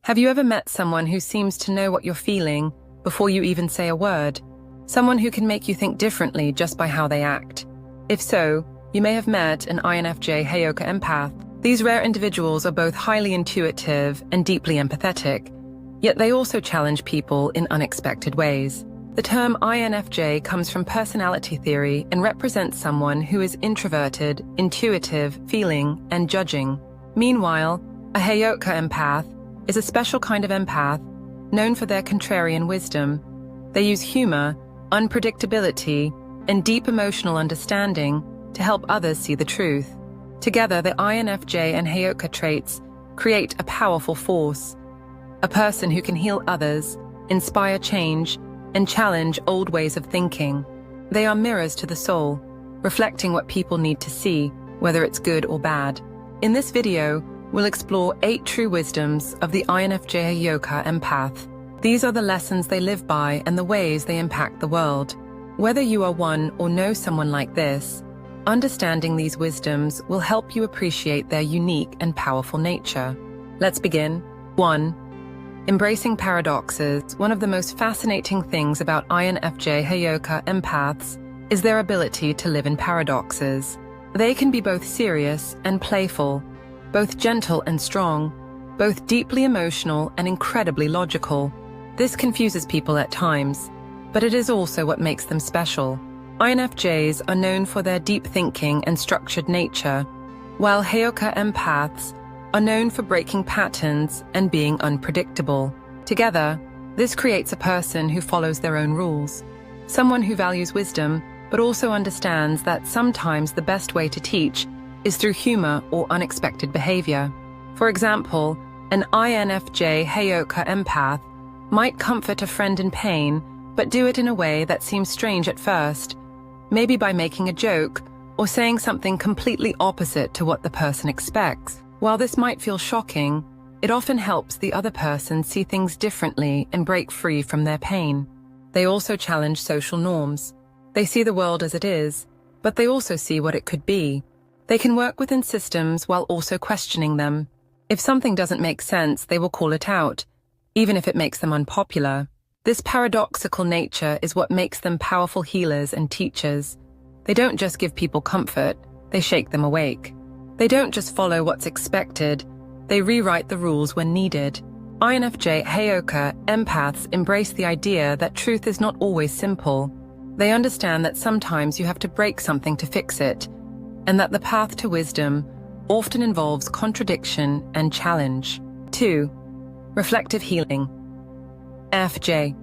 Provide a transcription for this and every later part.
Have you ever met someone who seems to know what you're feeling before you even say a word? Someone who can make you think differently just by how they act? If so, you may have met an INFJ Heyoka Empath. These rare individuals are both highly intuitive and deeply empathetic, yet they also challenge people in unexpected ways. The term INFJ comes from personality theory and represents someone who is introverted, intuitive, feeling, and judging. Meanwhile, a Heyoka Empath is a special kind of empath known for their contrarian wisdom. They use humor, unpredictability, and deep emotional understanding to help others see the truth. Together, the INFJ and Heyoka traits create a powerful force, a person who can heal others, inspire change, and challenge old ways of thinking. They are mirrors to the soul, reflecting what people need to see, whether it's good or bad. In this video, we'll explore 8 true wisdoms of the INFJ Heyoka Empath. These are the lessons they live by and the ways they impact the world. Whether you are one or know someone like this, understanding these wisdoms will help you appreciate their unique and powerful nature. Let's begin. 1. Embracing paradoxes. One of the most fascinating things about INFJ Heyoka Empaths is their ability to live in paradoxes. They can be both serious and playful, both gentle and strong, both deeply emotional and incredibly logical. This confuses people at times, but it is also what makes them special. INFJs are known for their deep thinking and structured nature, while Heyoka Empaths are known for breaking patterns and being unpredictable. Together, this creates a person who follows their own rules, someone who values wisdom, but also understands that sometimes the best way to teach is through humor or unexpected behavior. For example, an INFJ Heyoka Empath might comfort a friend in pain, but do it in a way that seems strange at first, maybe by making a joke or saying something completely opposite to what the person expects. While this might feel shocking, it often helps the other person see things differently and break free from their pain. They also challenge social norms. They see the world as it is, but they also see what it could be. They can work within systems while also questioning them. If something doesn't make sense, they will call it out, even if it makes them unpopular. This paradoxical nature is what makes them powerful healers and teachers. They don't just give people comfort, they shake them awake. They don't just follow what's expected, they rewrite the rules when needed. INFJ Heyoka Empaths embrace the idea that truth is not always simple. They understand that sometimes you have to break something to fix it, and that the path to wisdom often involves contradiction and challenge. 2. Reflective healing. FJ.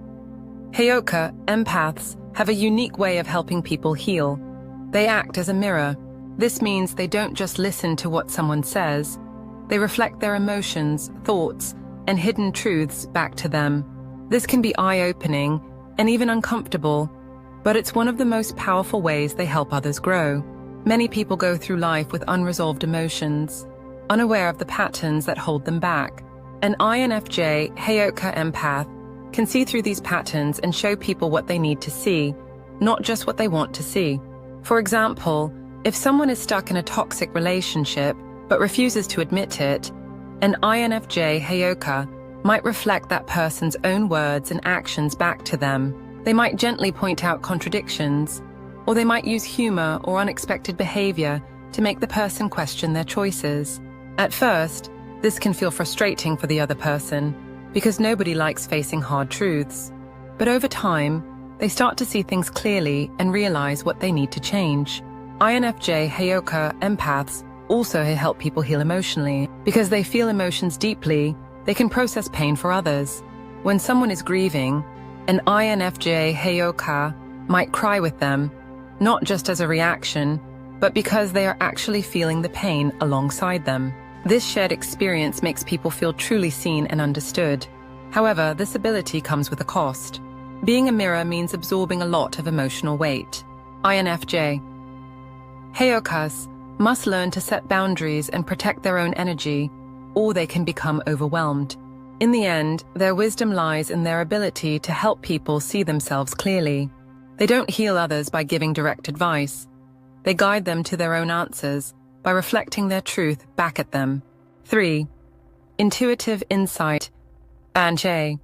Heyoka Empaths have a unique way of helping people heal. They act as a mirror. This means they don't just listen to what someone says, they reflect their emotions, thoughts, and hidden truths back to them. This can be eye-opening and even uncomfortable, but it's one of the most powerful ways they help others grow. Many people go through life with unresolved emotions, unaware of the patterns that hold them back. An INFJ Heyoka Empath can see through these patterns and show people what they need to see, not just what they want to see. For example, if someone is stuck in a toxic relationship but refuses to admit it, an INFJ Heyoka might reflect that person's own words and actions back to them. They might gently point out contradictions, or they might use humor or unexpected behavior to make the person question their choices. At first, this can feel frustrating for the other person, because nobody likes facing hard truths. But over time, they start to see things clearly and realize what they need to change. INFJ Heyoka Empaths also help people heal emotionally. Because they feel emotions deeply, they can process pain for others. When someone is grieving, an INFJ Heyoka might cry with them, not just as a reaction, but because they are actually feeling the pain alongside them. This shared experience makes people feel truly seen and understood. However, this ability comes with a cost. Being a mirror means absorbing a lot of emotional weight. INFJ Heyokas must learn to set boundaries and protect their own energy, or they can become overwhelmed. In the end, their wisdom lies in their ability to help people see themselves clearly. They don't heal others by giving direct advice. They guide them to their own answers by reflecting their truth back at them. 3. Intuitive insight Banche.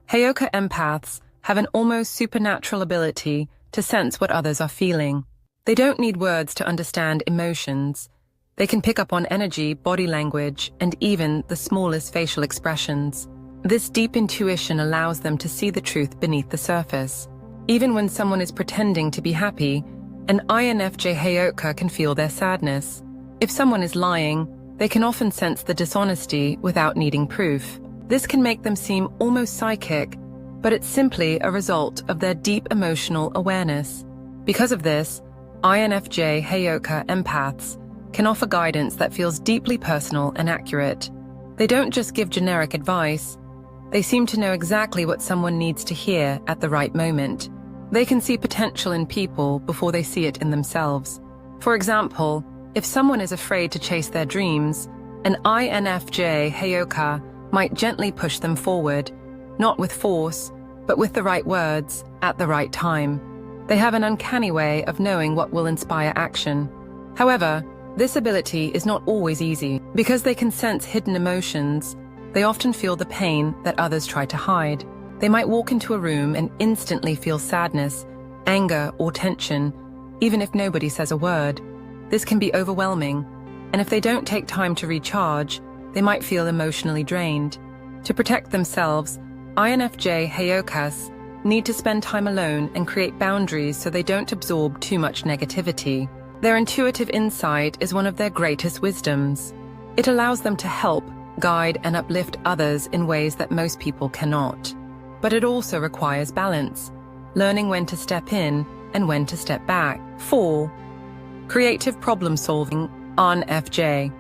Heyoka empaths have an almost supernatural ability to sense what others are feeling. They don't need words to understand emotions. They can pick up on energy, body language, and even the smallest facial expressions. This deep intuition allows them to see the truth beneath the surface. Even when someone is pretending to be happy, an INFJ Heyoka can feel their sadness. If someone is lying, they can often sense the dishonesty without needing proof. This can make them seem almost psychic, but it's simply a result of their deep emotional awareness. Because of this, INFJ Heyoka empaths can offer guidance that feels deeply personal and accurate. They don't just give generic advice. They seem to know exactly what someone needs to hear at the right moment. They can see potential in people before they see it in themselves. For example, if someone is afraid to chase their dreams, an INFJ Heyoka might gently push them forward, not with force, but with the right words at the right time. They have an uncanny way of knowing what will inspire action. However, this ability is not always easy. Because they can sense hidden emotions, they often feel the pain that others try to hide. They might walk into a room and instantly feel sadness, anger, or tension, even if nobody says a word. This can be overwhelming, and if they don't take time to recharge, they might feel emotionally drained. To protect themselves, INFJ Heyokas need to spend time alone and create boundaries so they don't absorb too much negativity. Their intuitive insight is one of their greatest wisdoms. It allows them to help, guide, and uplift others in ways that most people cannot. But it also requires balance, learning when to step in and when to step back. 4. Creative problem solving, INFJ.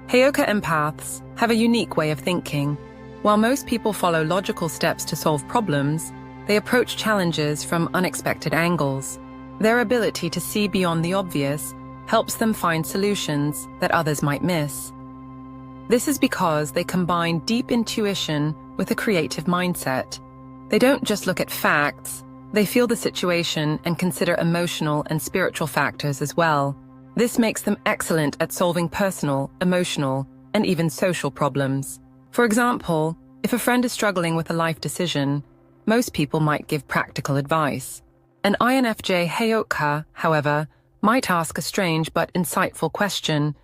Heyoka empaths have a unique way of thinking. While most people follow logical steps to solve problems, they approach challenges from unexpected angles. Their ability to see beyond the obvious helps them find solutions that others might miss. This is because they combine deep intuition with a creative mindset. They don't just look at facts, they feel the situation and consider emotional and spiritual factors as well. This makes them excellent at solving personal, emotional, and even social problems. For example, if a friend is struggling with a life decision, most people might give practical advice. An INFJ Heyoka, however, might ask a strange but insightful question,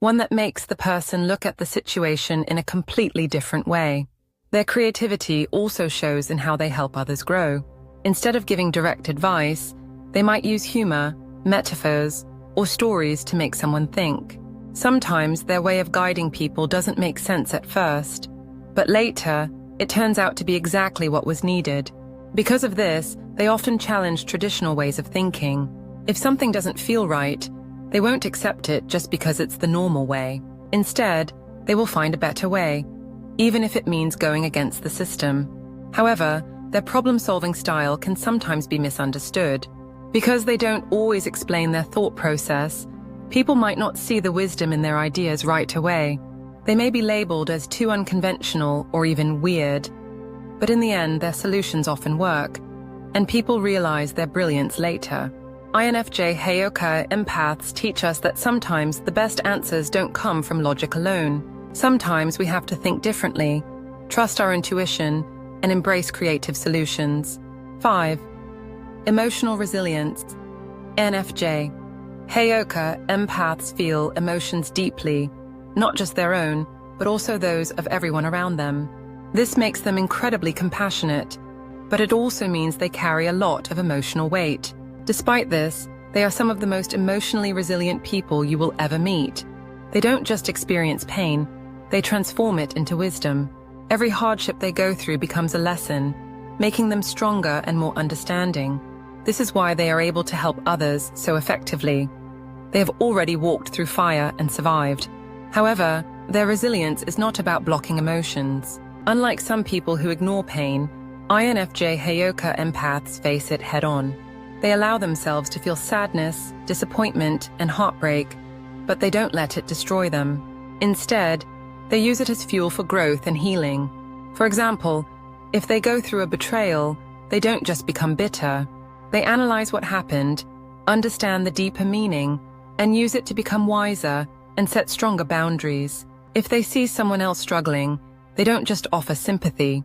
one that makes the person look at the situation in a completely different way. Their creativity also shows in how they help others grow. Instead of giving direct advice, they might use humor, metaphors, or stories to make someone think. Sometimes their way of guiding people doesn't make sense at first, but later, it turns out to be exactly what was needed. Because of this, they often challenge traditional ways of thinking. If something doesn't feel right, they won't accept it just because it's the normal way. Instead, they will find a better way, even if it means going against the system. However, their problem-solving style can sometimes be misunderstood. Because they don't always explain their thought process, people might not see the wisdom in their ideas right away. They may be labeled as too unconventional or even weird, but in the end, their solutions often work, and people realize their brilliance later. INFJ Heyoka empaths teach us that sometimes the best answers don't come from logic alone. Sometimes we have to think differently, trust our intuition, and embrace creative solutions. 5. Emotional resilience, INFJ. Heyoka empaths feel emotions deeply, not just their own, but also those of everyone around them. This makes them incredibly compassionate, but it also means they carry a lot of emotional weight. Despite this, they are some of the most emotionally resilient people you will ever meet. They don't just experience pain, they transform it into wisdom. Every hardship they go through becomes a lesson, making them stronger and more understanding. This is why they are able to help others so effectively. They have already walked through fire and survived. However, their resilience is not about blocking emotions. Unlike some people who ignore pain, INFJ Heyoka empaths face it head-on. They allow themselves to feel sadness, disappointment, and heartbreak, but they don't let it destroy them. Instead, they use it as fuel for growth and healing. For example, if they go through a betrayal, they don't just become bitter. They analyze what happened, understand the deeper meaning, and use it to become wiser and set stronger boundaries. If they see someone else struggling, They don't just offer sympathy.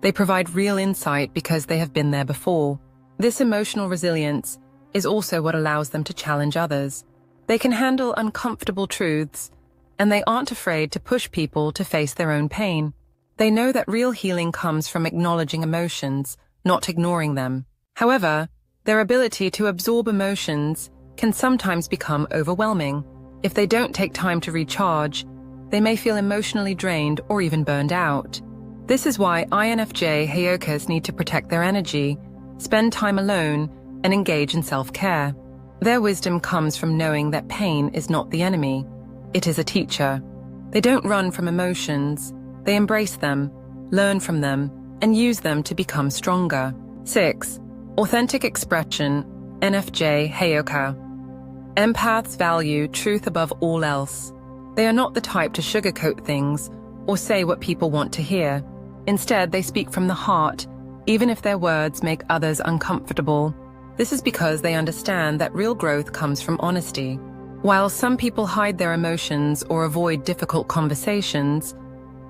They provide real insight because they have been there before. This emotional resilience is also what allows them to challenge others. They can handle uncomfortable truths, and they aren't afraid to push people to face their own pain. They know that real healing comes from acknowledging emotions, not ignoring them. However, their ability to absorb emotions can sometimes become overwhelming. If they don't take time to recharge, they may feel emotionally drained or even burned out. This is why INFJ Heyokas need to protect their energy, spend time alone, and engage in self-care. Their wisdom comes from knowing that pain is not the enemy. It is a teacher. They don't run from emotions. They embrace them, learn from them, and use them to become stronger. 6. Authentic expression, NFJ Heyoka. Empaths value truth above all else. They are not the type to sugarcoat things or say what people want to hear. Instead, they speak from the heart, even if their words make others uncomfortable. This is because they understand that real growth comes from honesty. While some people hide their emotions or avoid difficult conversations,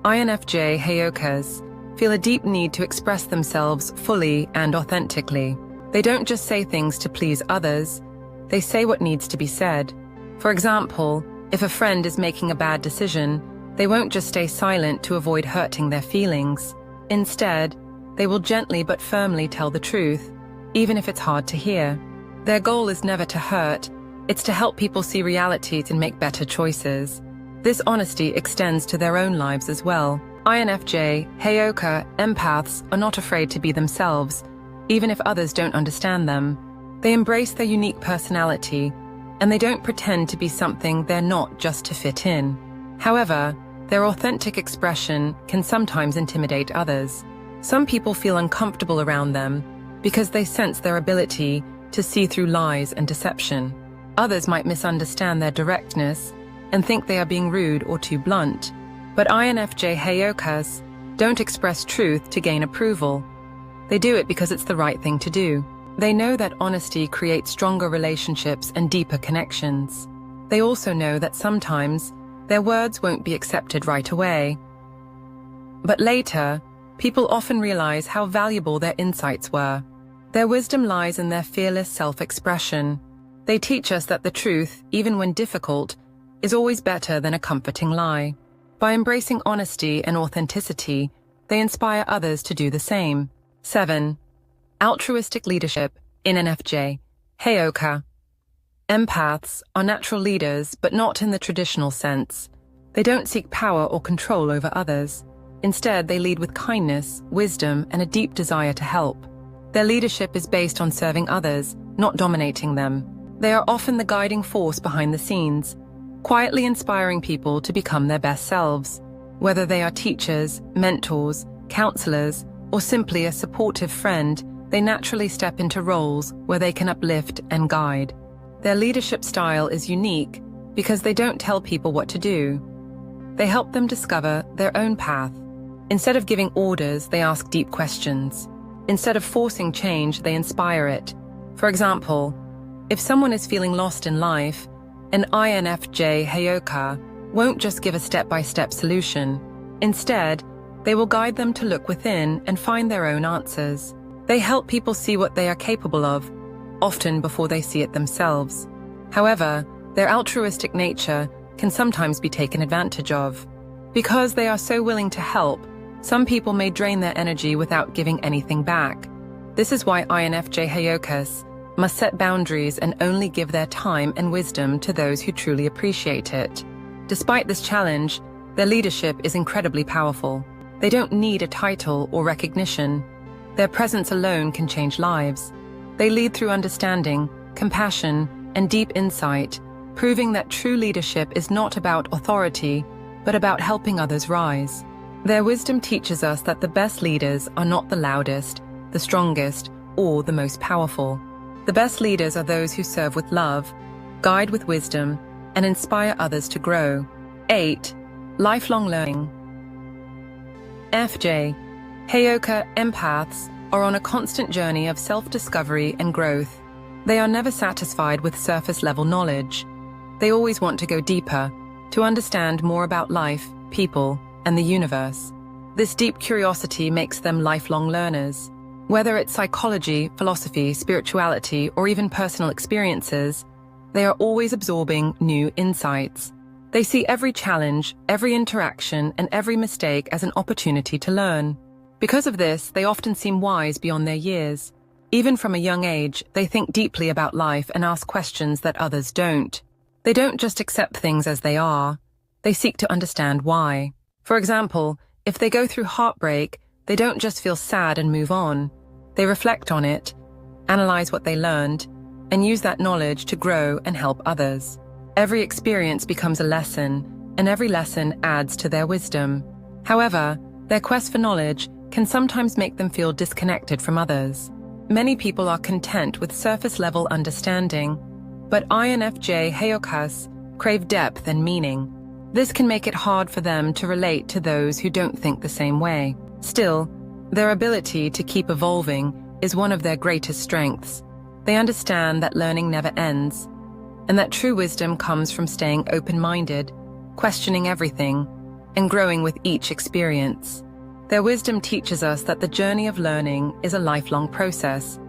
INFJ Heyokas feel a deep need to express themselves fully and authentically. They don't just say things to please others, they say what needs to be said. For example, if a friend is making a bad decision, they won't just stay silent to avoid hurting their feelings. Instead, they will gently but firmly tell the truth, even if it's hard to hear. Their goal is never to hurt, it's to help people see realities and make better choices. This honesty extends to their own lives as well. INFJ, Heyoka, empaths are not afraid to be themselves, even if others don't understand them. They embrace their unique personality, and they don't pretend to be something they're not just to fit in. However, their authentic expression can sometimes intimidate others. Some people feel uncomfortable around them because they sense their ability to see through lies and deception. Others might misunderstand their directness and think they are being rude or too blunt. But INFJ Heyokas don't express truth to gain approval. They do it because it's the right thing to do. They know that honesty creates stronger relationships and deeper connections. They also know that sometimes their words won't be accepted right away. But later, people often realize how valuable their insights were. Their wisdom lies in their fearless self-expression. They teach us that the truth, even when difficult, is always better than a comforting lie. By embracing honesty and authenticity, they inspire others to do the same. 7. Altruistic leadership in NFJ. Heyoka. Empaths are natural leaders, but not in the traditional sense. They don't seek power or control over others. Instead, they lead with kindness, wisdom, and a deep desire to help. Their leadership is based on serving others, not dominating them. They are often the guiding force behind the scenes, quietly inspiring people to become their best selves. Whether they are teachers, mentors, counselors, or simply a supportive friend, they naturally step into roles where they can uplift and guide. Their leadership style is unique because they don't tell people what to do. They help them discover their own path. Instead of giving orders, they ask deep questions. Instead of forcing change, they inspire it. For example, if someone is feeling lost in life, an INFJ Heyoka won't just give a step-by-step solution. Instead, they will guide them to look within and find their own answers. They help people see what they are capable of, often before they see it themselves. However, their altruistic nature can sometimes be taken advantage of. Because they are so willing to help, some people may drain their energy without giving anything back. This is why INFJ Heyokas must set boundaries and only give their time and wisdom to those who truly appreciate it. Despite this challenge, their leadership is incredibly powerful. They don't need a title or recognition. Their presence alone can change lives. They lead through understanding, compassion, and deep insight, proving that true leadership is not about authority, but about helping others rise. Their wisdom teaches us that the best leaders are not the loudest, the strongest, or the most powerful. The best leaders are those who serve with love, guide with wisdom, and inspire others to grow. 8. Lifelong learning. FJ. Heyoka empaths are on a constant journey of self-discovery and growth. They are never satisfied with surface-level knowledge. They always want to go deeper, to understand more about life, people, and the universe. This deep curiosity makes them lifelong learners. Whether it's psychology, philosophy, spirituality, or even personal experiences, they are always absorbing new insights. They see every challenge, every interaction, and every mistake as an opportunity to learn. Because of this, they often seem wise beyond their years. Even from a young age, they think deeply about life and ask questions that others don't. They don't just accept things as they are. They seek to understand why. For example, if they go through heartbreak, they don't just feel sad and move on. They reflect on it, analyze what they learned, and use that knowledge to grow and help others. Every experience becomes a lesson, and every lesson adds to their wisdom. However, their quest for knowledge can sometimes make them feel disconnected from others. Many people are content with surface-level understanding, but INFJ Heyokas crave depth and meaning. This can make it hard for them to relate to those who don't think the same way. Still, their ability to keep evolving is one of their greatest strengths. They understand that learning never ends, and that true wisdom comes from staying open-minded, questioning everything, and growing with each experience. Their wisdom teaches us that the journey of learning is a lifelong process,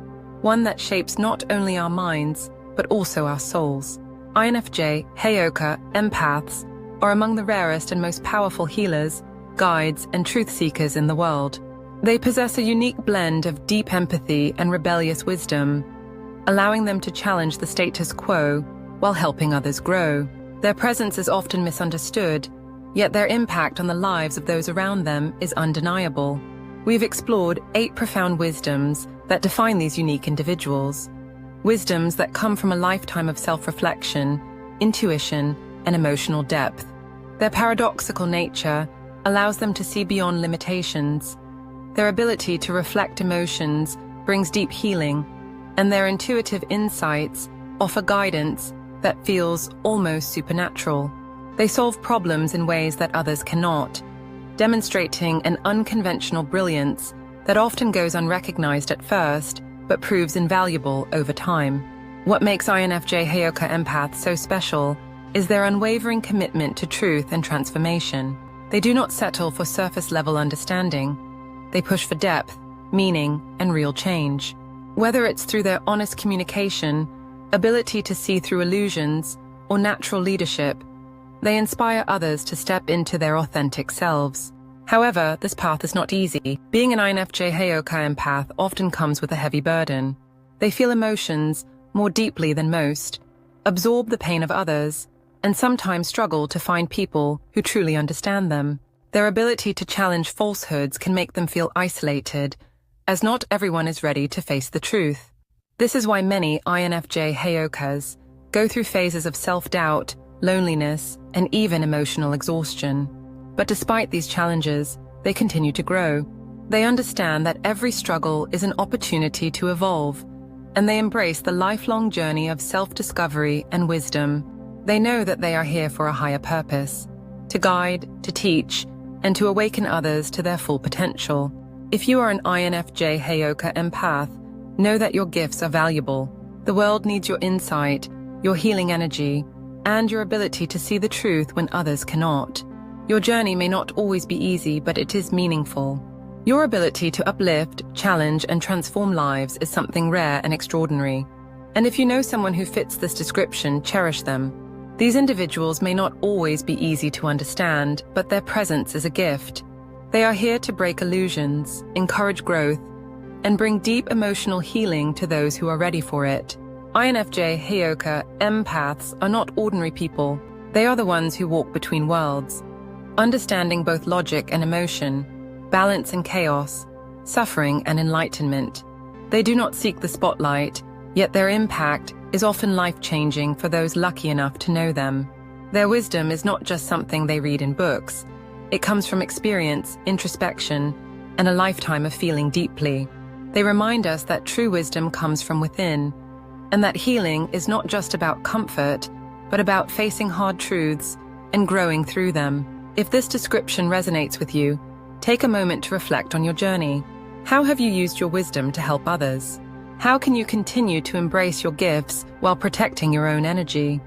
one that shapes not only our minds, but also our souls. INFJ, Heyoka, Empaths are among the rarest and most powerful healers, guides, and truth seekers in the world. They possess a unique blend of deep empathy and rebellious wisdom, allowing them to challenge the status quo while helping others grow. Their presence is often misunderstood, yet their impact on the lives of those around them is undeniable. We've explored 8 profound wisdoms that define these unique individuals. Wisdoms that come from a lifetime of self-reflection, intuition, and emotional depth. Their paradoxical nature allows them to see beyond limitations. Their ability to reflect emotions brings deep healing, and their intuitive insights offer guidance that feels almost supernatural. They solve problems in ways that others cannot, demonstrating an unconventional brilliance that often goes unrecognized at first, but proves invaluable over time. What makes INFJ Heyoka Empath so special is their unwavering commitment to truth and transformation. They do not settle for surface-level understanding. They push for depth, meaning, and real change. Whether it's through their honest communication, ability to see through illusions, or natural leadership, they inspire others to step into their authentic selves. However, this path is not easy. Being an INFJ Heyoka Empath often comes with a heavy burden. They feel emotions more deeply than most, absorb the pain of others, and sometimes struggle to find people who truly understand them. Their ability to challenge falsehoods can make them feel isolated, as not everyone is ready to face the truth. This is why many INFJ Heyokas go through phases of self-doubt, loneliness, and even emotional exhaustion. But despite these challenges, they continue to grow. They understand that every struggle is an opportunity to evolve, and they embrace the lifelong journey of self-discovery and wisdom. They know that they are here for a higher purpose, to guide, to teach, and to awaken others to their full potential. If you are an INFJ Heyoka Empath, know that your gifts are valuable. The world needs your insight, your healing energy, and your ability to see the truth when others cannot. Your journey may not always be easy, but it is meaningful. Your ability to uplift, challenge, and transform lives is something rare and extraordinary. And if you know someone who fits this description, cherish them. These individuals may not always be easy to understand, but their presence is a gift. They are here to break illusions, encourage growth, and bring deep emotional healing to those who are ready for it. INFJ Heyoka Empaths are not ordinary people. They are the ones who walk between worlds, understanding both logic and emotion, balance and chaos, suffering and enlightenment. They do not seek the spotlight, yet their impact is often life-changing for those lucky enough to know them. Their wisdom is not just something they read in books. It comes from experience, introspection, and a lifetime of feeling deeply. They remind us that true wisdom comes from within, and that healing is not just about comfort, but about facing hard truths and growing through them. If this description resonates with you, take a moment to reflect on your journey. How have you used your wisdom to help others? How can you continue to embrace your gifts while protecting your own energy?